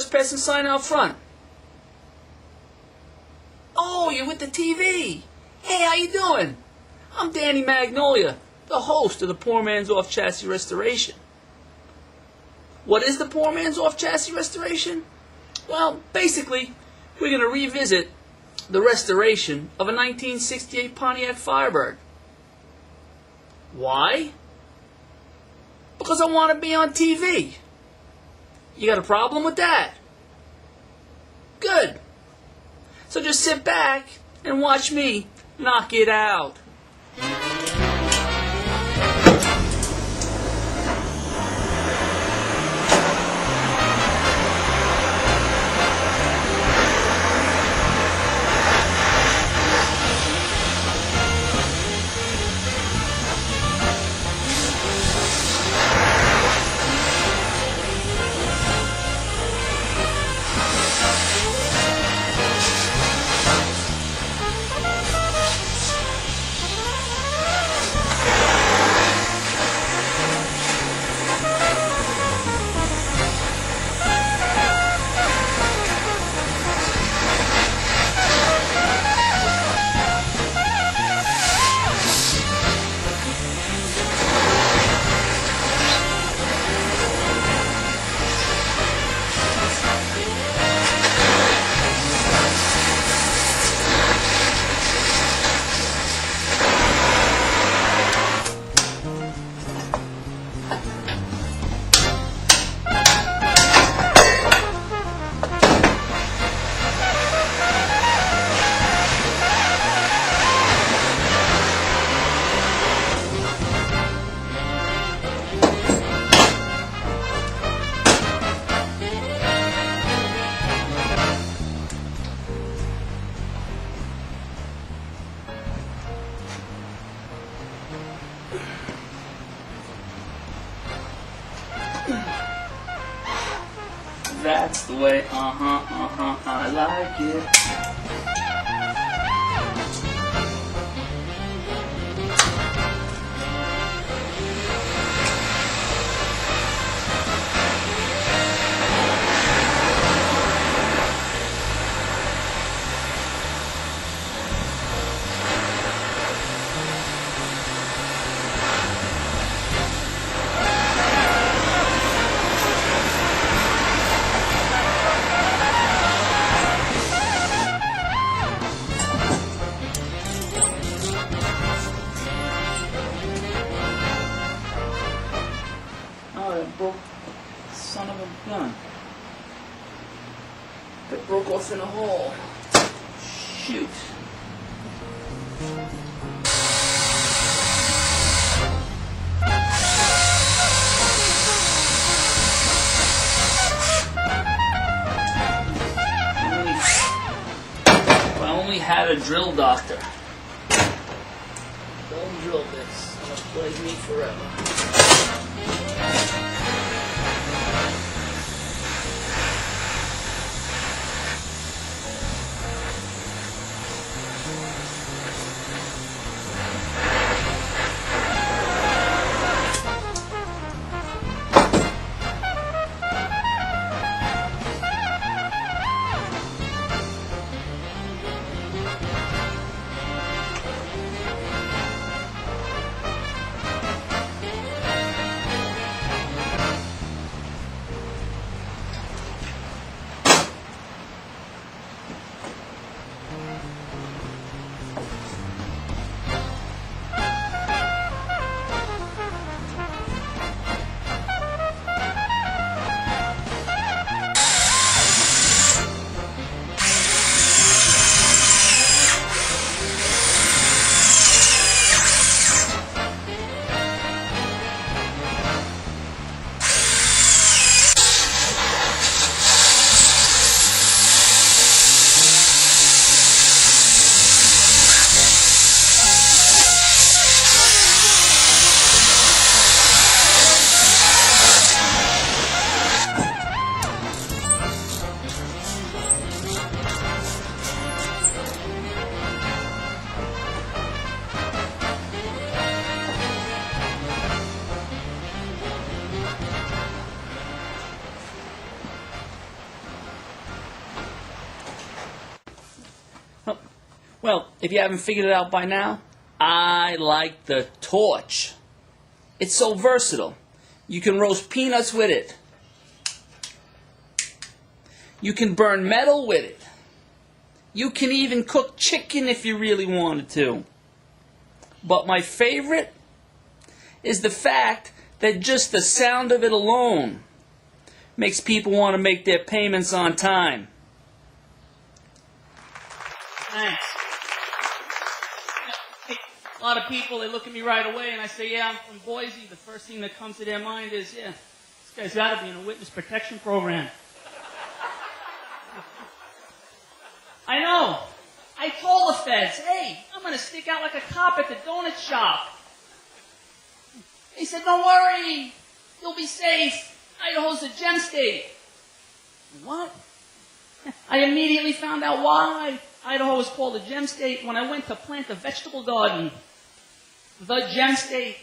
trespassing sign out front. Oh, you're with the TV. Hey, how you doing? I'm Danny Magnolia, the host of the Poor Man's Off Chassis Restoration. What is the Poor Man's Off Chassis Restoration? Well, basically, we're going to revisit the restoration of a 1968 Pontiac Firebird. Why? Because I want to be on TV. You got a problem with that? Good. So just sit back and watch me knock it out. That's the way, I like it. Oh, that broke, son of a gun. That broke off in a hole. Shoot. If I only had a drill doctor. Don't drill this. It'll plague me forever. Well, if you haven't figured it out by now, I like the torch. It's so versatile. You can roast peanuts with it. You can burn metal with it. You can even cook chicken if you really wanted to. But my favorite is the fact that just the sound of it alone makes people want to make their payments on time. Thanks. A lot of people, they look at me right away and I say, yeah, I'm from Boise. The first thing that comes to their mind is, yeah, this guy's got to be in a witness protection program. I know. I told the feds, hey, I'm going to stick out like a cop at the donut shop. They said, don't worry, you'll be safe. Idaho's a gem state. What? I immediately found out why Idaho was called a gem state when I went to plant a vegetable garden. The gem state.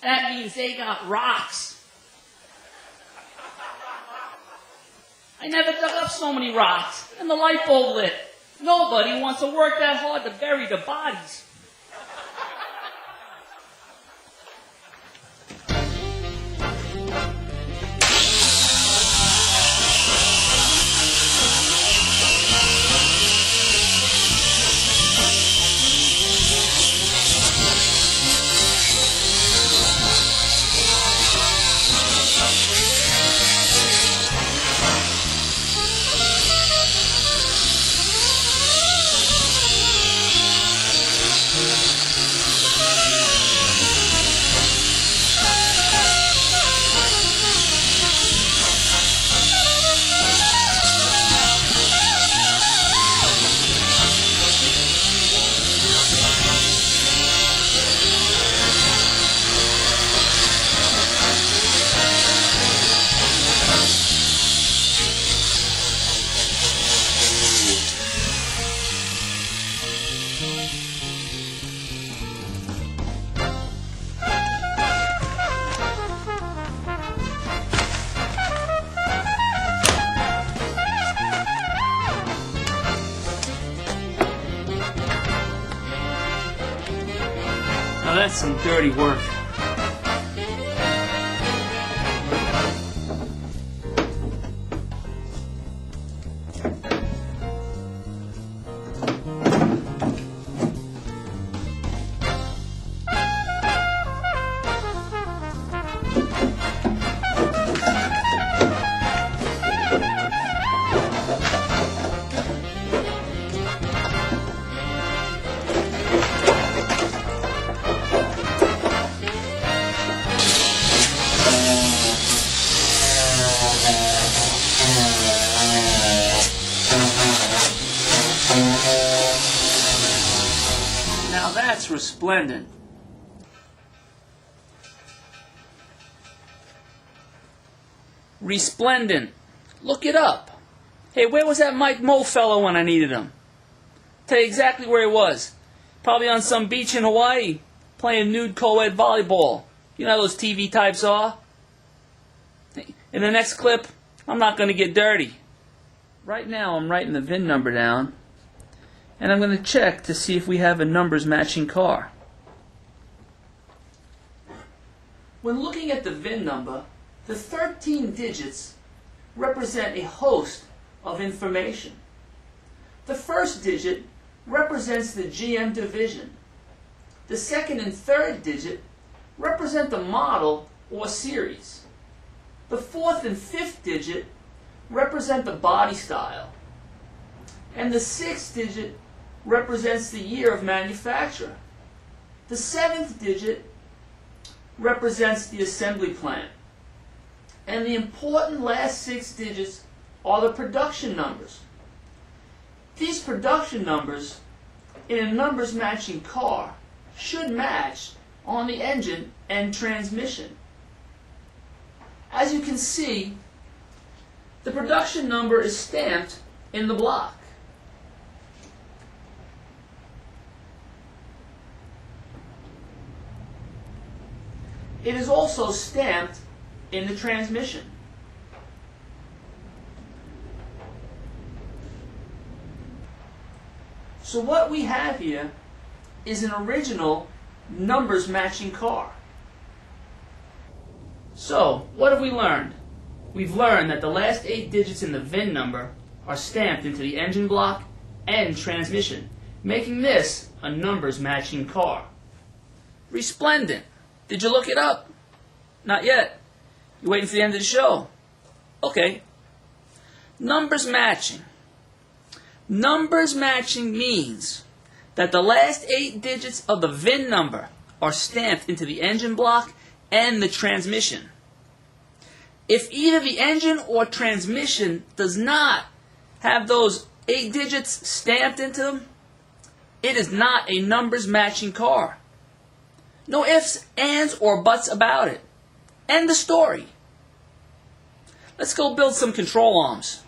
That means they got rocks. I never dug up so many rocks, and the light bulb lit. Nobody wants to work that hard to bury the bodies. Now that's some dirty work. Now that's resplendent. Resplendent. Look it up. Hey, where was that Mike Moe fellow when I needed him? Tell you exactly where he was. Probably on some beach in Hawaii, playing nude co-ed volleyball. You know how those TV types are? In the next clip, I'm not going to get dirty. Right now, I'm writing the VIN number down, and I'm going to check to see if we have a numbers matching car. When looking at the VIN number, the 13 digits represent a host of information. The first digit represents the GM division. The second and third digit represent the model or series. The fourth and fifth digit represent the body style. And the sixth digit represents the year of manufacture. The seventh digit represents the assembly plant. And the important last 6 digits are the production numbers. These production numbers in a numbers matching car should match on the engine and transmission. As you can see, the production number is stamped in the block. It is also stamped in the transmission. So what we have here is an original numbers matching car. So, what have we learned? We've learned that the last 8 digits in the VIN number are stamped into the engine block and transmission, making this a numbers matching car. Resplendent. Did you look it up? Not yet. You waiting for the end of the show? Okay. Numbers matching. Numbers matching means that the last 8 digits of the VIN number are stamped into the engine block and the transmission. If either the engine or transmission does not have those 8 digits stamped into them, it is not a numbers matching car. No ifs, ands, or buts about it. End the story. Let's go build some control arms.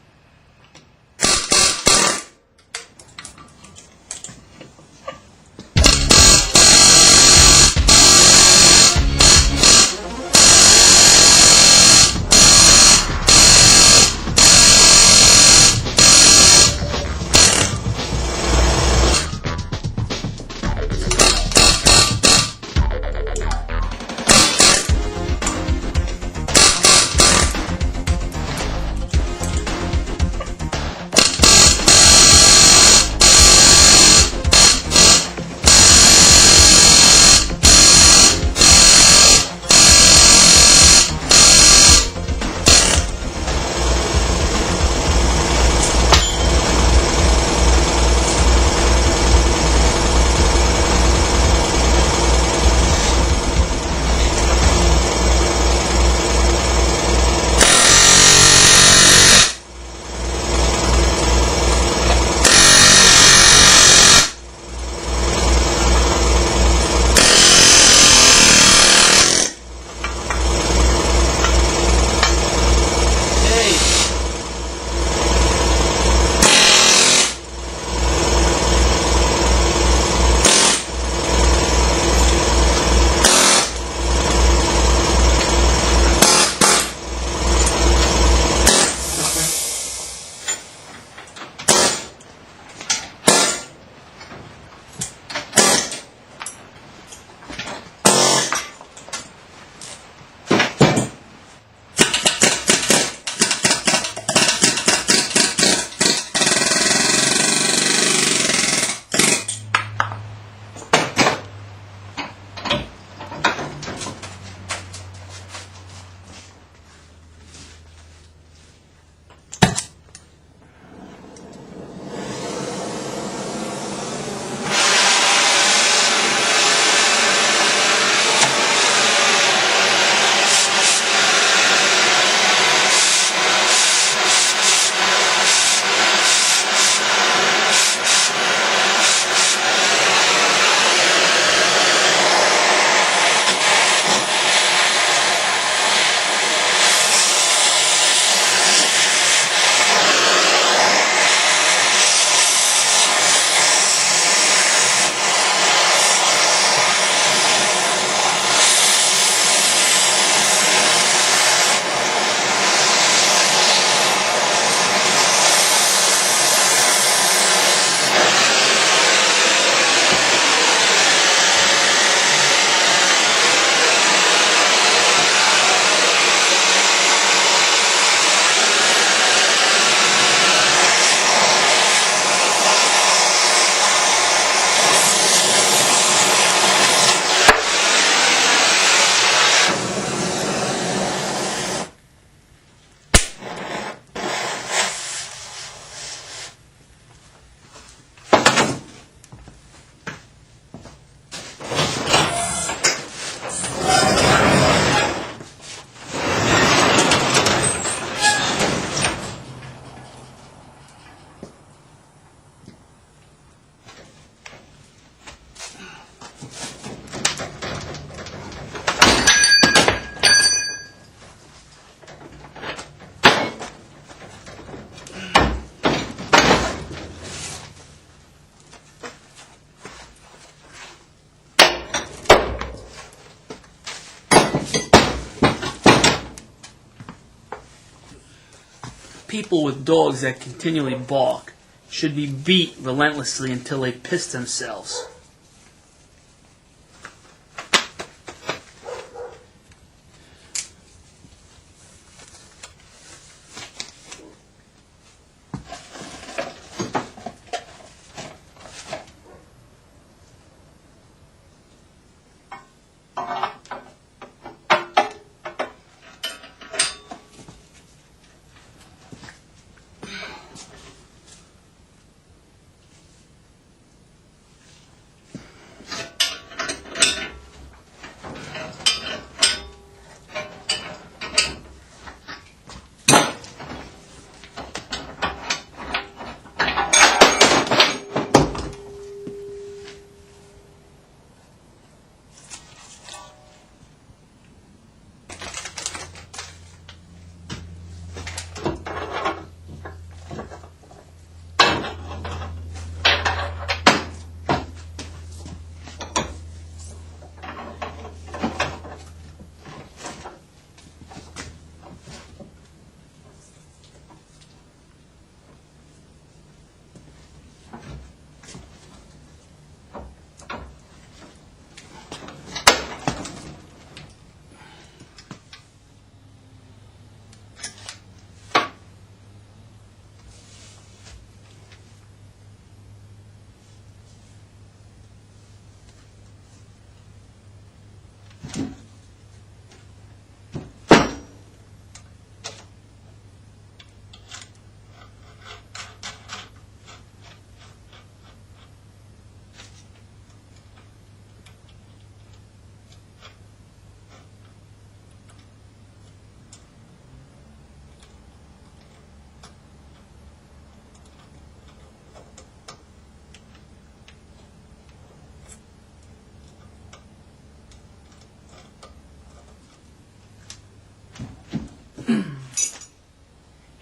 people with dogs that continually bark should be beat relentlessly until they piss themselves.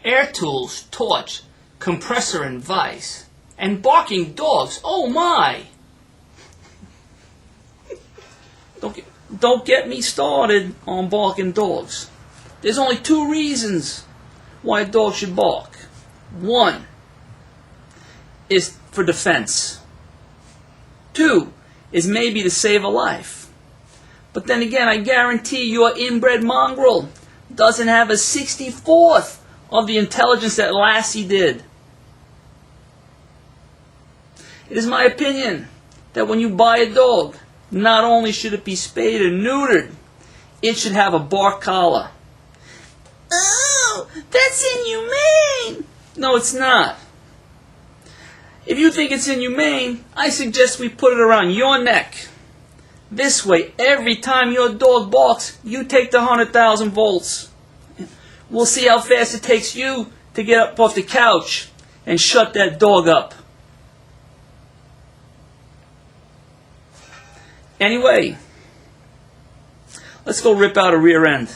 Air tools, torch, compressor and vise, and barking dogs. Oh my! Don't get me started on barking dogs. There's only two reasons why a dog should bark. One is for defense. Two is maybe to save a life. But then again, I guarantee your inbred mongrel doesn't have a 64th of the intelligence that Lassie did. It is my opinion that when you buy a dog, not only should it be spayed and neutered, it should have a bark collar. Oh, that's inhumane! No, it's not. If you think it's inhumane, I suggest we put it around your neck. This way, every time your dog barks, you take the 100,000 volts. We'll see how fast it takes you to get up off the couch and shut that dog up. Anyway, let's go rip out a rear end.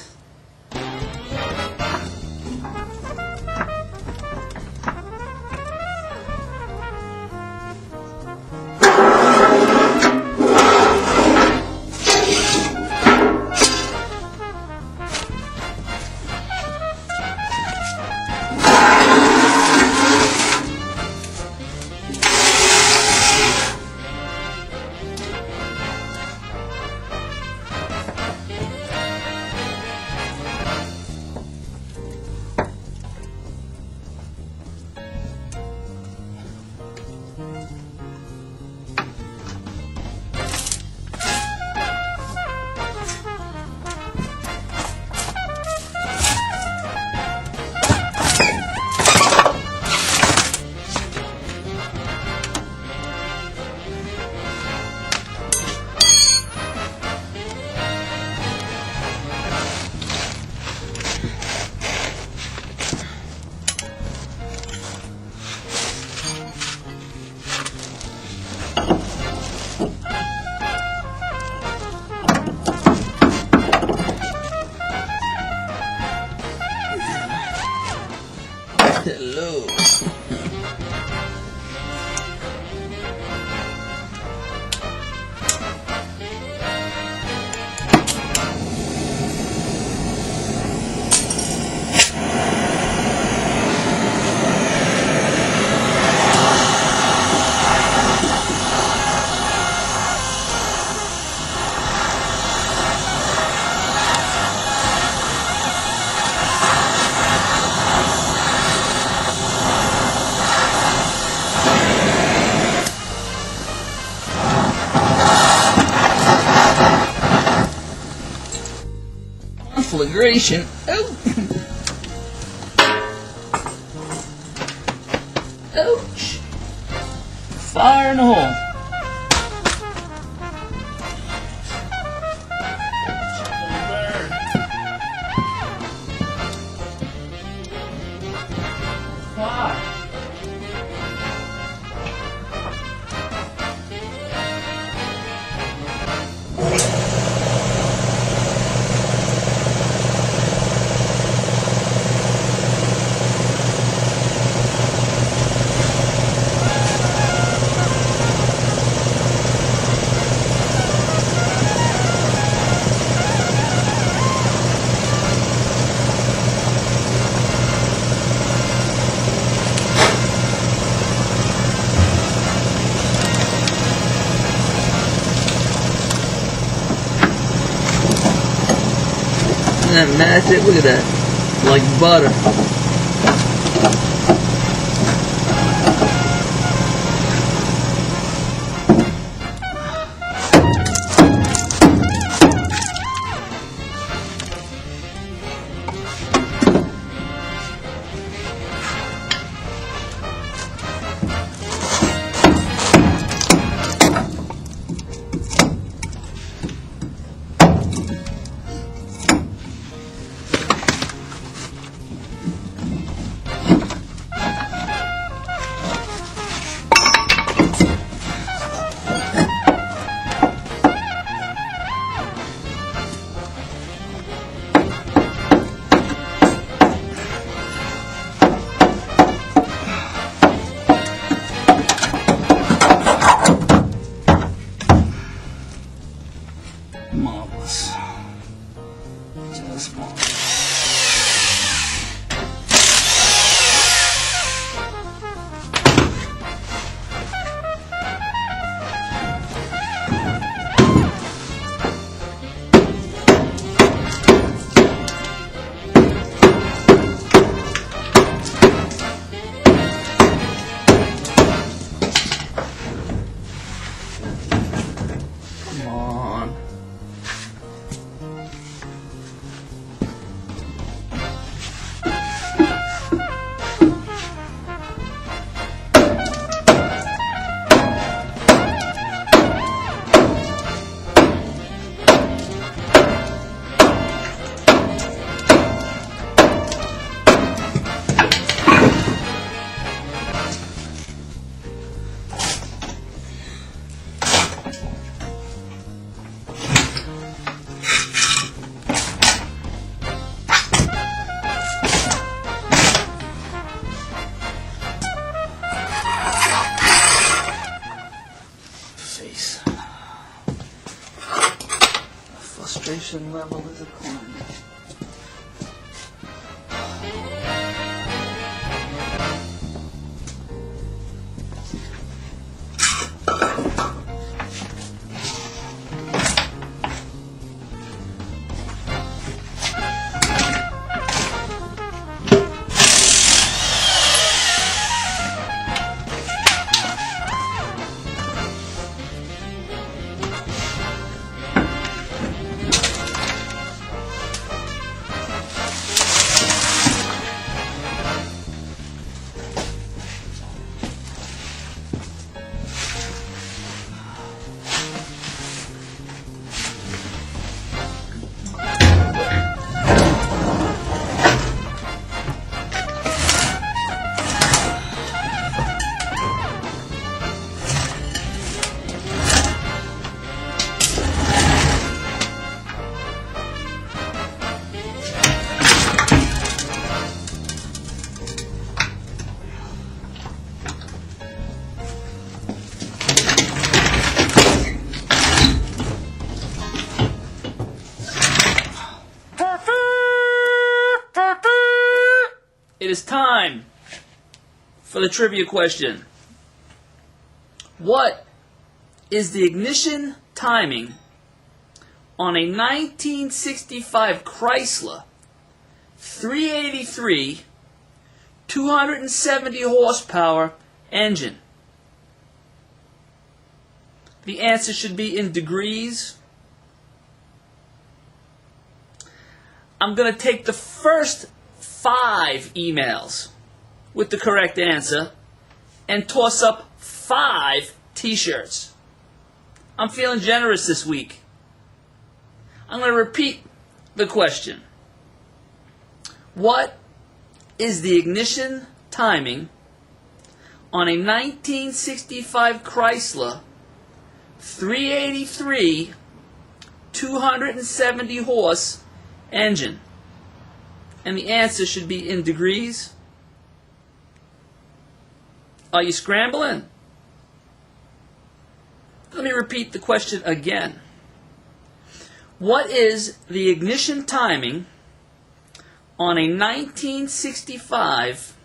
conflagration. Oh. Ouch. Fire in the hole. Fire. Isn't that magic? Look at that. Like butter. Marvelous. Just marvelous. Come on. Face. The frustration level is climbing. It is time for the trivia question. What is the ignition timing on a 1965 Chrysler 383 270 horsepower engine? The answer should be in degrees. I'm going to take the first 5 emails with the correct answer and toss up 5 t-shirts. I'm feeling generous this week. I'm going to repeat the question. What is the ignition timing on a 1965 Chrysler 383 270 horse engine? And the answer should be in degrees. Are you scrambling? Let me repeat the question again. What is the ignition timing on a 1965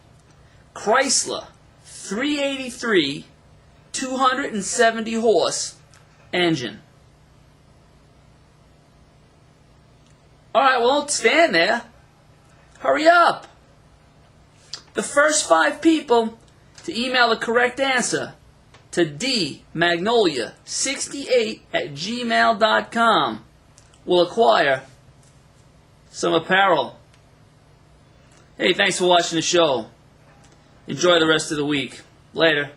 Chrysler 383 270 horse engine? Alright, well, don't stand there. Hurry up. The first 5 people to email the correct answer to dmagnolia68@gmail.com will acquire some apparel. Hey, thanks for watching the show. Enjoy the rest of the week. Later.